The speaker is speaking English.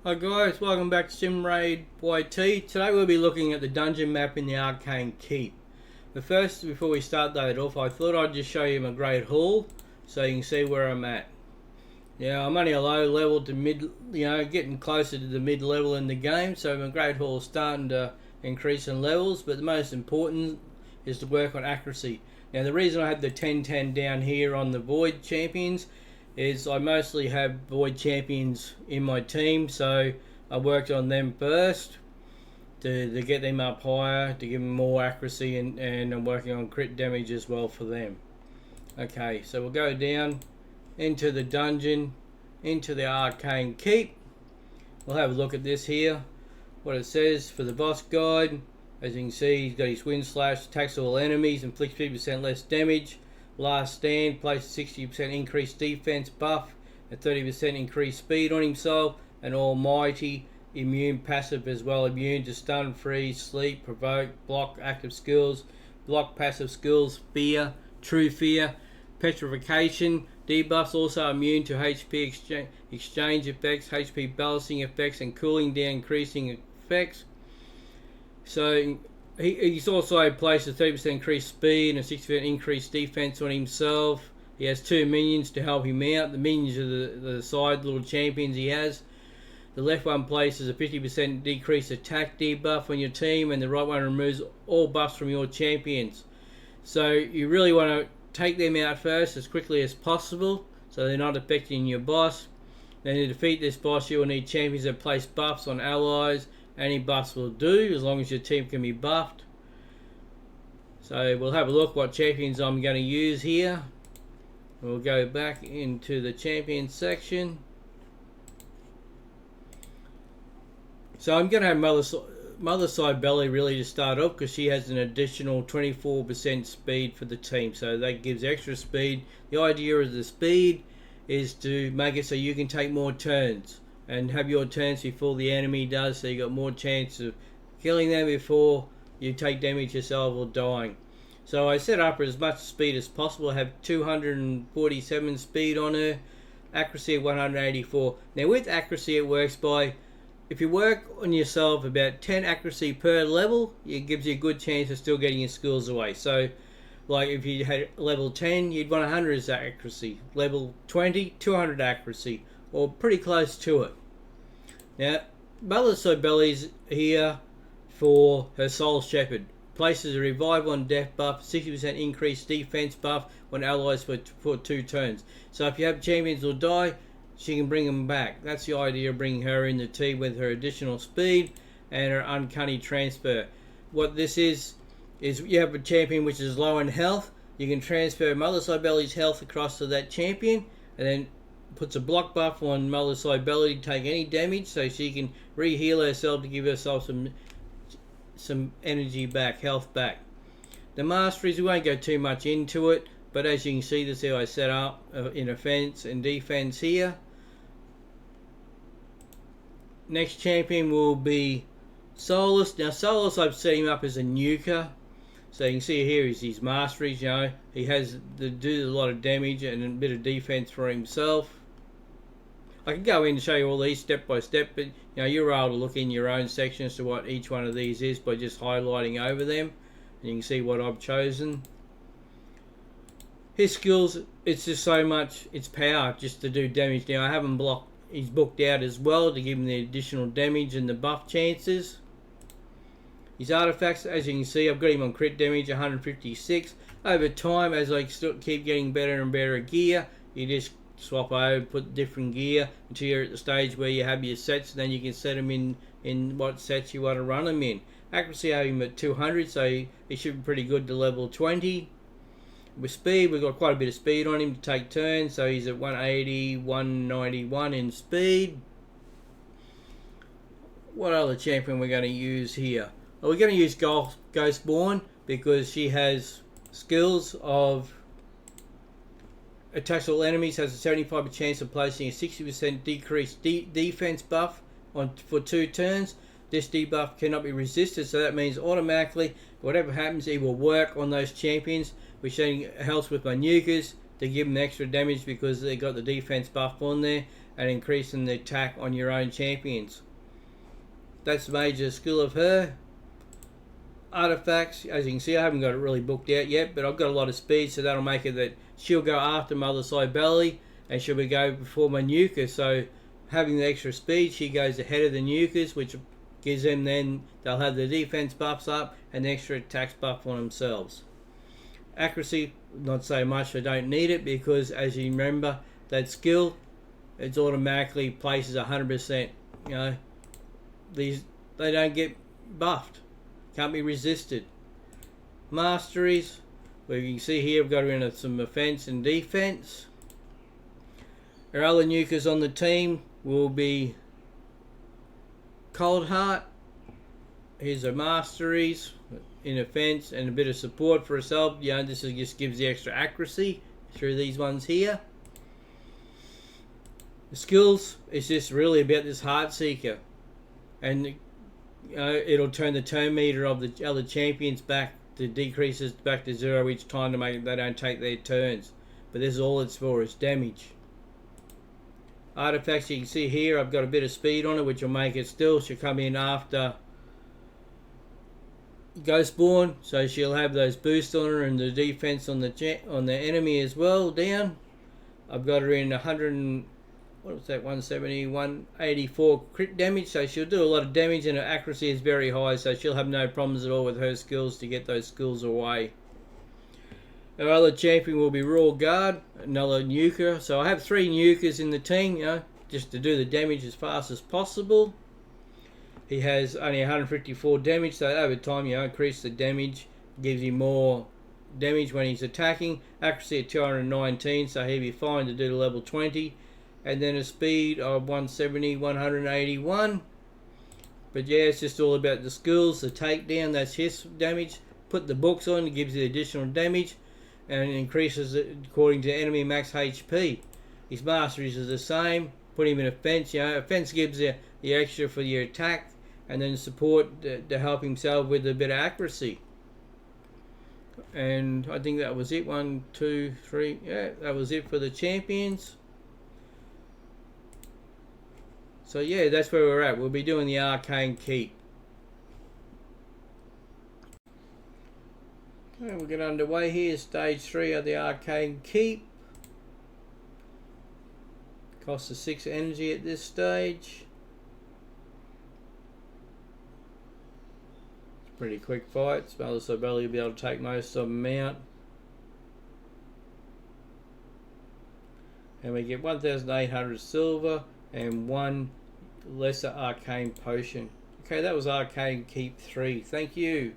Hi guys, welcome back to SimRaid YT. Today we'll be looking at the dungeon map in the Arcane Keep. But first, before we start that off, I thought I'd just show you my Great Hall so you can see where I'm at. Yeah, I'm only a low level to mid, getting closer to the mid level in the game, so my Great Hall is starting to increase in levels, but the most important is to work on accuracy. Now the reason I have the 10-10 down here on the Void Champions is I mostly have Void Champions in my team, so I worked on them first to get them up higher, to give them more accuracy, and I'm working on crit damage as well for them. Okay, so we'll go down into the dungeon, into the Arcane Keep. We'll have a look at this here, what it says for the boss guide. As you can see, he's got his wind slash, attacks all enemies, inflicts 50% less damage. Last stand, places 60% increased defense buff, a 30% increased speed on himself, and almighty immune passive as well, immune to stun, freeze, sleep, provoke, block, active skills, block, passive skills, fear, true fear, petrification. Debuffs also immune to HP exchange effects, HP balancing effects, and cooling down increasing effects. So he's also placed a 30% increased speed and a 60% increased defense on himself. He has 2 minions to help him out. The minions are the side little champions he has. The left one places a 50% decreased attack debuff on your team, and the right one removes all buffs from your champions. So you really want to take them out first as quickly as possible so they're not affecting your boss. Then to defeat this boss, you will need champions that place buffs on allies. Any buffs will do as long as your team can be buffed. So we'll have a look what champions I'm going to use here. We'll go back into the champion section. So I'm going to have Mother Cybele really to start off because she has an additional 24% speed for the team. So that gives extra speed. The idea of the speed is to make it so you can take more turns and have your turns before the enemy does, so you got more chance of killing them before you take damage yourself or dying. So I set up as much speed as possible. I have 247 speed on her, accuracy of 184. Now with accuracy it works by, if you work on yourself about 10 accuracy per level, it gives you a good chance of still getting your skills away. So like if you had level 10, you'd want 100 as accuracy. Level 20, 200 accuracy, or pretty close to it. Now, Mother Cybele's here for her Soul Shepherd. Places a revive on death buff, 60% increased defense buff on allies for 2 turns. So if you have champions who die, she can bring them back. That's the idea of bringing her in the team with her additional speed and her uncanny transfer. What this is you have a champion which is low in health. You can transfer Mother Cybele's health across to that champion, and then puts a block buff on Mother Cybele to take any damage, so she can re-heal herself to give herself some energy back, health back. The masteries, we won't go too much into it, but as you can see, this is how I set up in offense and defense here. Next champion will be Solus. Now Solus, I've set him up as a nuker. So you can see here is his masteries, he has to do a lot of damage and a bit of defense for himself. I can go in and show you all these step by step, but you're able to look in your own section as to what each one of these is by just highlighting over them, and you can see what I've chosen. His skills, it's just so much, it's power just to do damage. Now I have him blocked, he's booked out as well to give him the additional damage and the buff chances. His artifacts, as you can see, I've got him on crit damage 156. Over time, as I still keep getting better and better gear, you just swap over, put different gear until you're at the stage where you have your sets, and then you can set them in what sets you want to run them in. Accuracy, I have him at 200, so he should be pretty good to level 20. With speed, we've got quite a bit of speed on him to take turns, so he's at 180, 191 in speed. What other champion we're going to use here? Well, we're going to use Ghostborn because she has skills of attacks all enemies, has a 75% chance of placing a 60% decreased defense buff for 2 turns. This debuff cannot be resisted, so that means automatically whatever happens, it will work on those champions, which then helps with my nukers to give them extra damage because they got the defense buff on there. and increasing the attack on your own champions. That's the major skill of her. Artifacts, as you can see, I haven't got it really booked out yet, but I've got a lot of speed, so that'll make it that she'll go after Mother Cybele, and she'll be go before my nuker. So having the extra speed, she goes ahead of the nukers, which gives them, then they'll have the defense buffs up and the extra attacks buff on themselves. Accuracy, not so much. I don't need it because, as you remember, that skill, it's automatically places 100%. You know, they don't get buffed, can't be resisted. Masteries, where you can see here, I've got her in some offense and defense. Our other nukers on the team will be Cold Heart. Here's her masteries in offense and a bit of support for herself. You know, this just gives the extra accuracy through these ones here. The skills is just really about this Heart Seeker, and you know, it'll turn the turn meter of the other champions back to decreases back to 0 each time to make it they don't take their turns. But this is all it's for, is damage. Artifacts, you can see here, I've got a bit of speed on it, which will make it still. She'll come in after Ghostborn, so she'll have those boosts on her and the defense on the enemy as well down. I've got her in 184 crit damage, so she'll do a lot of damage, and her accuracy is very high, so she'll have no problems at all with her skills to get those skills away. Our other champion will be Raw Guard, another nuker. So I have 3 nukers in the team, you know, just to do the damage as fast as possible. He has only 154 damage, so over time, you know, increase the damage, gives you more damage when he's attacking. Accuracy at 219, so he'll be fine to do the level 20. And then a speed of 170, 181. But yeah, it's just all about the skills. The takedown, that's his damage. Put the books on, it gives you additional damage, and it increases it according to enemy max HP. His masteries are the same. Put him in offense. You know, offense gives you the extra for your attack, and then support to help himself with a bit of accuracy. And I think that was it. 1, 2, 3. Yeah, that was it for the champions. So yeah, that's where we're at. We'll be doing the Arcane Keep. Okay, we'll get underway here. Stage 3 of the Arcane Keep. Costs us 6 energy at this stage. It's a pretty quick fight. Mother Cybele will be able to take most of them out. And we get 1,800 silver and 1 lesser arcane potion. Okay, that was Arcane Keep 3. Thank you.